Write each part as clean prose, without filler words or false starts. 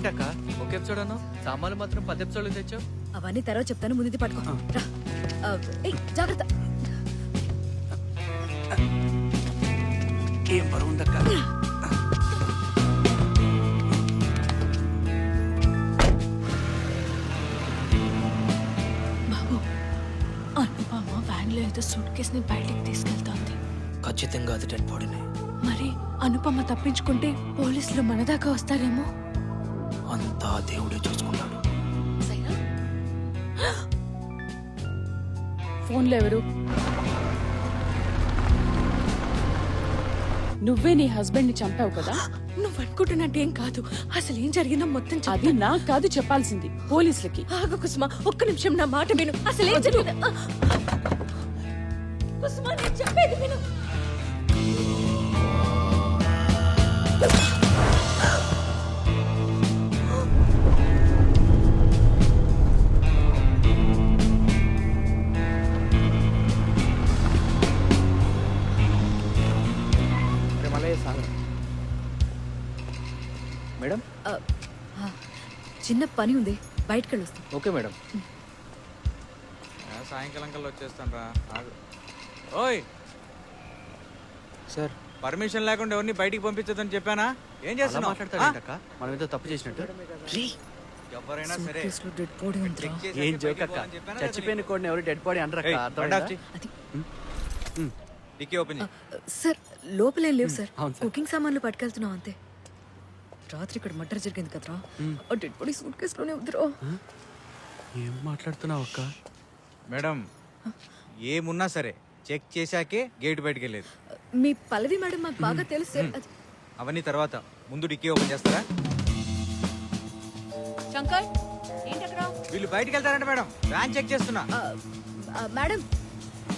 ఏంటక్క ఒక ఎపిసోడ్ అన్నావు, సామాన్లు మాత్రం 10 ఎపిసోడ్లు తెచ్చావు. అవన్నీ తర్వాత చెప్తాను, ముందు ఇది పట్టుకో. రా. ఏయ్, జాగ్రత్త. ఏం బరువు ఉందక్క? బాబు, అనుపమ వ్యాన్లో ఏదో సూట్ కేసుని బయటికి తీసుకెళ్తోంది. ఖచ్చితంగా అది డెడ్ బాడీనే. మరి అనుపమ తప్పించుకుంటే పోలీసులు మన దాకా వస్తారేమో. అంతా దేవుడే చూసుకున్నాడు. ఫోన్లో ఎవరు? నువ్వే నీ హస్బెండ్ ని చంపావు కదా? నువ్వు అనుకుంటున్నట్టు ఏం కాదు, అసలు ఏం జరిగిందో మొత్తం అది నాకు కాదు చెప్పాల్సింది, పోలీసులకి. ఆగు కుసుమ, ఒక్క నిమిషం నా మాట విను. అసలు ఏం జరిగింది? కుసుమ, నేను చెప్పేది విను. మేడం, చిన్న పని ఉంది, బయటకు వెళ్ళొస్తాం. Okay madam. సాయంకాలం కల్లా వచ్చేస్తాను రా. ఓయ్ సార్, పర్మిషన్ లేకుండా ఎవరిని బయటికి పంపించదని చెప్పానా? ఏం చేస్తున్నా? మాట్లాడతాడేంటక్క? మనం ఏదో తప్పు చేసినట్టు. ఎవరైనా సరే సూట్కేసులో డెడ్ బాడీ ఉందిరా. చెక్ చేసి ఏం బయటికి జోక్ అక్క, పోవాలని చెప్పానా? చచ్చిపోయిన కోడిని ఎవరు డెడ్ బాడీ అనరక్క. ఏయ్, అర్థమైందా? బండి ఆఫ్ అది చెయ్. డిక్కీ ఓపెన్ చేయి. సార్, లోపలేం లేవు సార్. అవును సార్. కుకింగ్ సామాన్లు పట్టుకెళ్తున్నాం అంతే. రాత్రి ఇక్కడ మర్డర్ జరిగింది కదరా, ఆ డెడ్ బాడీ సూట్ కేసులోనే ఉందిరా. ఏం మాట్లాడుతున్నావు అక్క? మేడం, ఏమున్నా సరే చెక్ చేశాకే గేట్ బయటికి వెళ్ళేది. మీ పల్లవి మేడం మాకు బాగా తెలుసు సార్. అవన్నీ తర్వాత, ముందు డిక్కీ ఓపెన్ చేస్తారా? శంకర్, ఏంటక్కడ? వీళ్ళు బయటికి వెళ్తారంట మేడం, వ్యాన్ చెక్ చేస్తున్నా. మేడం,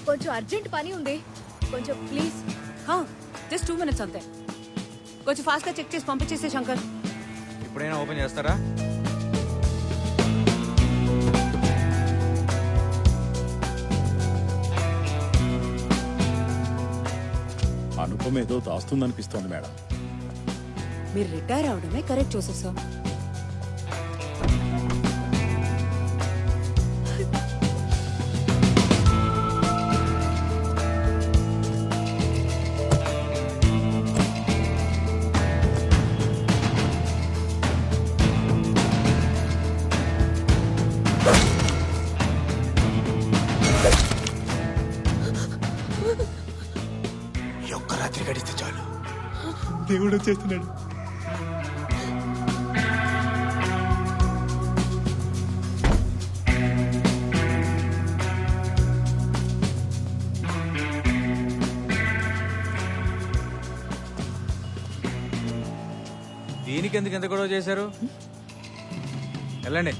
కొంచెం అర్జెంట్ పని ఉంది, కొంచెం ప్లీజ్. జస్ట్ 2 minutes అంతే, కొంచెం ఫాస్ట్ గా చెక్ చేసి పంపించేసే శంకర్. ఇప్పుడైనా ఓపెన్ చేస్తారా? అనుపమ ఏదో దాస్తుందనిపిస్తోంది మేడం. మీరు రిటైర్ అవడమే కరెక్ట్ చూసారు సార్. ఒక్క రాత్రి గడిస్తే చాలు. దేవుడు వచ్చేస్తున్నాడు. దీనికి ఎందుకు ఎంత గొడవ చేశారు? వెళ్ళండి.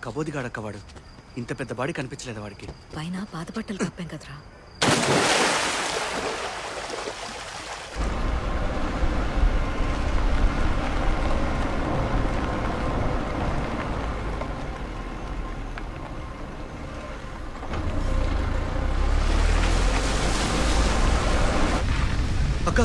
కబోదిగాడక్క వాడు. ఇంత పెద్ద బాడీ కనిపించలేదు వాడికి. పైన పాత బట్టలు కప్పాం కదరా. అక్క,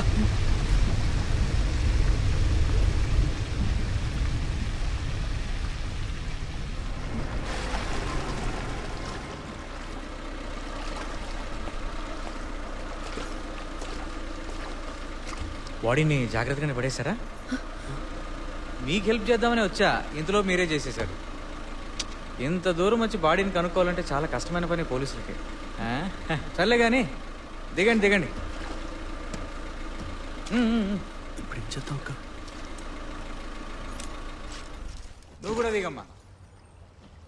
బాడీని జాగ్రత్తగానే పడేశారా? మీకు హెల్ప్ చేద్దామని వచ్చా, ఇంతలో మీరే చేసేశారు. ఇంత దూరం వచ్చి బాడీని కనుక్కోవాలంటే చాలా కష్టమైన పని పోలీసులకి. సర్లే కానీ దిగండి దిగండి. ఇప్పుడు ఏం చేద్దాం అక్క? నువ్వు కూడా దిగమ్మా.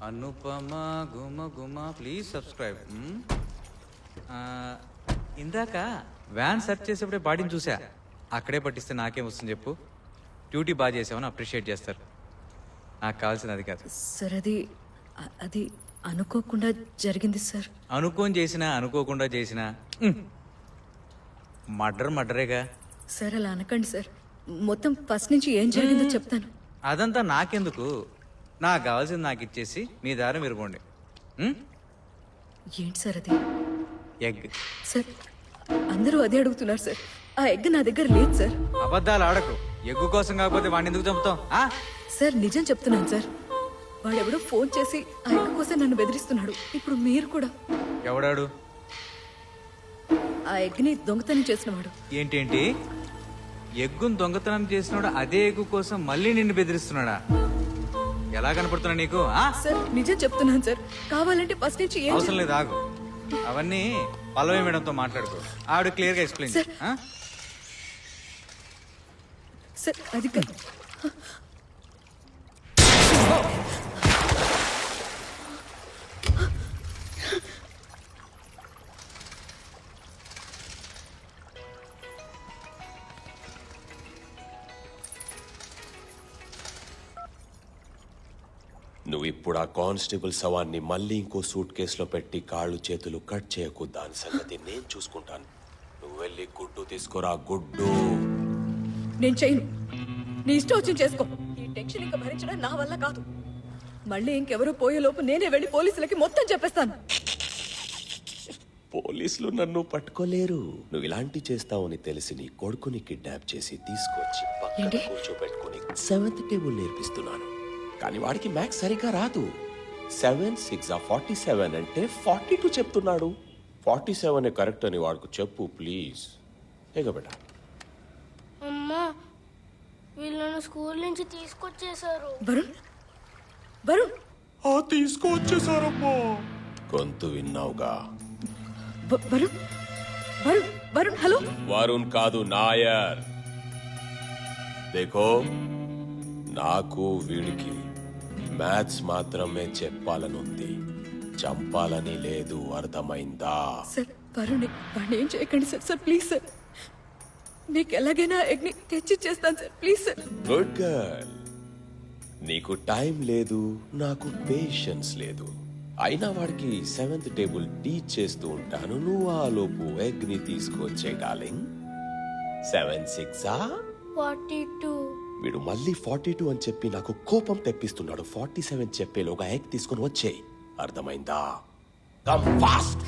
అనుపమ గుమ గుమ ప్లీజ్ సబ్స్క్రైబ్. ఇందాక వ్యాన్ సెర్చ్ చేసేప్పుడే బాడీని చూసా. అక్కడే పట్టిస్తే నాకేం వస్తుంది చెప్పు? డ్యూటీ బాగా చేసామని అప్రిషియేట్ చేస్తారు. నాకు కావాల్సింది అది కాదు. సార్ అది అనుకోకుండా జరిగింది సార్. అనుకోని చేసినా అనుకోకుండా చేసినా మర్డరేగా. సార్ అలా అనకండి సార్. మొత్తం ఫస్ట్ నుంచి ఏం జరిగిందో చెప్తాను. అదంతా నాకెందుకు? నాకు కావాల్సింది నాకు ఇచ్చేసి మీ దారి మీరు పోండి. ఏంటి సార్ అది? ఎగ్. సార్ అందరూ అదే అడుగుతున్నారు సార్. ఆ ఎగ్ నా దగ్గర లేదు సార్. అబద్ధాలు ఆడకు. ఎగ్గు కోసం కాకపోతే వాడిని ఎందుకు చంపుతాం? సార్ నిజం చెప్తున్నాను సార్. వాడెవడో ఫోన్ చేసి ఆ ఎగ్ కోసం నన్ను బెదిరిస్తున్నాడు. ఇప్పుడు మీరు కూడా. ఎవడాడు? ఆ ఎగ్ని దొంగతనం చేసినవాడు. ఏంటేంటి? ఎగ్గును దొంగతనం చేసినాడు అదే ఎగ్గు కోసం మళ్ళీ నిన్ను బెదిరిస్తున్నాడా? ఎలా కనపడుతున్నా నీకు? సార్ నిజం చెప్తున్నాను సార్. కావాలంటే ఫస్ట్ నుంచి ఏం అవసరం లేదు, ఆగు. అవన్నీ పల్లవి మేడంతో మాట్లాడుకో. ఆవిడ క్లియర్ గా ఎక్స్ప్లెయిన్. సార్ అది కాదు. నువ్వు ఇప్పుడు ఆ కానిస్టేబుల్ శవాన్ని మళ్ళీ ఇంకో సూట్ కేసులో పెట్టి కాళ్ళు చేతులు కట్ చేయకు. దాని సంగతి నేను చూసుకుంటాను. నువ్వు వెళ్ళి గుడ్డు తీసుకురా. గుడ్డు నేను చేయను. నీ ఇష్టం వచ్చి చేసుకో. ఈ టెన్షన్ ఇంకా భరించడం నా వల్ల కాదు. మళ్ళీ ఇంకెవరో పోయేలోపు నేనే వెళ్ళి పోలీసులకి మొత్తం చెప్పేస్తాను. పోలీసులు నన్ను పట్టుకోలేరు. నువ్వు ఇలాంటి చేస్తావని తెలిసి నీ కొడుకుని కిడ్నాప్ చేసి తీసుకొచ్చి పక్కన కూర్చోబెట్టుకుని 7th టేబుల్ నేర్పిస్తున్నాను. కానీ వాడికి మ్యాథ్స్ సరిగా రాదు. 7 6 47 అంటే 42 చెప్తున్నాడు. 47 కరెక్ట్ అని వాడికి చెప్పు ప్లీజ్. ఏగబెట. అమ్మా వీళ్ళను స్కూల్ నుంచి తీసుకొచ్చేసారు. వరుణ్ వరుణ్ తీసుకొచ్చేసారమ్మా. గొంతు విన్నావుగా? వరుణ్ వరుణ్ వరుణ్ హలో. వరుణ్ కాదు, నాయర్. దేఖో, నాకు వీడికి మ్యాథ్స్ మాత్రమే చెప్పాలనుంది, చంపాలని లేదు. అర్థమైందా? సార్ వరుణ్ వాడిని ఏం చేయకండి సార్. Sir please sir. మీకు ఎలాగైనా ఎగ్ని తెచ్చి చేస్తాను sir. Please sir. Good girl. నీకు టైం లేదు, నాకు పేషెన్స్ లేదు. అయినా వాడికి 7th టేబుల్ టీచ్ చేస్తూ ఉంటాను. నువ్వు ఆ లోపు ఎగ్ ని తీసుకొచ్చే డార్లింగ్. 7 6 42. వీడు మళ్ళీ 42 అని చెప్పి నాకు కోపం తెప్పిస్తున్నాడు. 47 చెప్పేలోగా ఎగ్ తీసుకొని వచ్చేయి. అర్థమైందా? Come fast.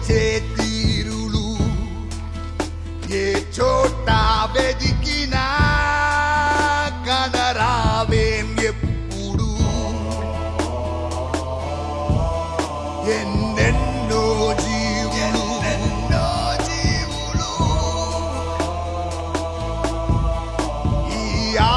మెచ్చే తీరులు ఏ చోట వెదికినా కనరావేం ఎప్పుడు ఎన్నెన్నో